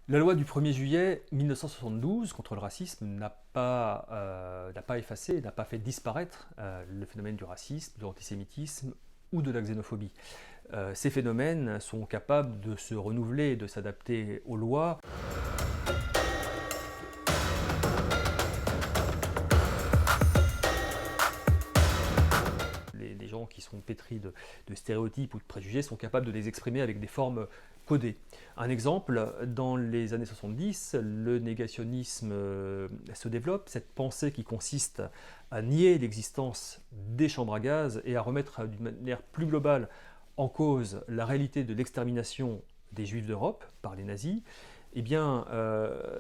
La loi du 1er juillet 1972 contre le racisme n'a pas effacé, n'a pas fait disparaître le phénomène du racisme, de l'antisémitisme ou de la xénophobie. Ces phénomènes sont capables de se renouveler, de s'adapter aux lois. Les gens qui sont pétris de stéréotypes ou de préjugés sont capables de les exprimer avec des formes codées. Un exemple, dans les années 70, le négationnisme se développe, cette pensée qui consiste à nier l'existence des chambres à gaz et à remettre d'une manière plus globale en cause la réalité de l'extermination des Juifs d'Europe par les nazis. Eh bien,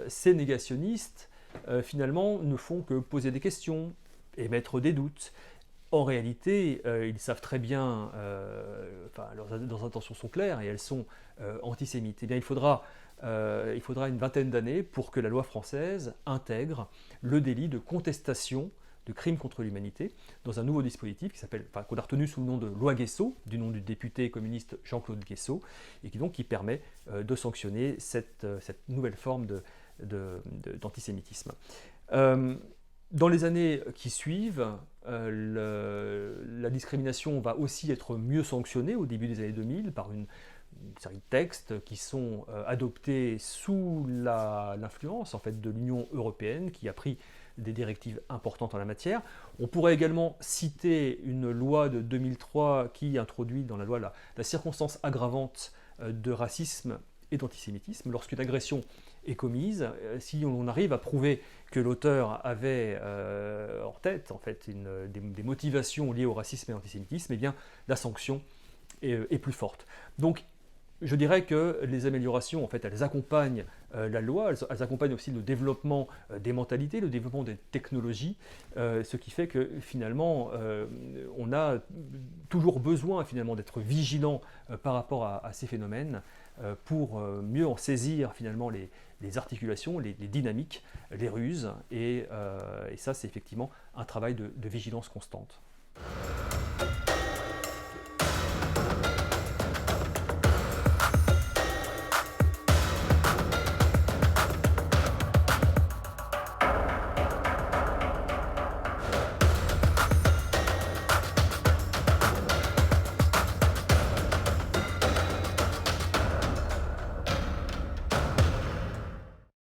ces négationnistes, finalement, ne font que poser des questions, émettre des doutes. En réalité, ils savent très bien, leurs intentions sont claires et elles sont antisémites. Eh bien, il faudra une vingtaine d'années pour que la loi française intègre le délit de contestation de crimes contre l'humanité dans un nouveau dispositif qu'on a retenu sous le nom de loi Guessot, du nom du député communiste Jean-Claude Guessot, et qui permet de sanctionner cette nouvelle forme d'antisémitisme. Dans les années qui suivent, la discrimination va aussi être mieux sanctionnée au début des années 2000 par une série de textes qui sont adoptés sous l'influence en fait, de l'Union européenne qui a pris des directives importantes en la matière. On pourrait également citer une loi de 2003 qui introduit dans la loi la circonstance aggravante de racisme et d'antisémitisme. Lorsqu'une agression est commise, si on arrive à prouver que l'auteur avait en tête en fait, des motivations liées au racisme et à l'antisémitisme, eh bien la sanction est plus forte. Donc je dirais que les améliorations, en fait, elles accompagnent la loi, elles accompagnent aussi le développement des mentalités, le développement des technologies, ce qui fait que finalement, on a toujours besoin finalement d'être vigilant par rapport à ces phénomènes pour mieux en saisir finalement les articulations, les dynamiques, les ruses, et ça c'est effectivement un travail de vigilance constante.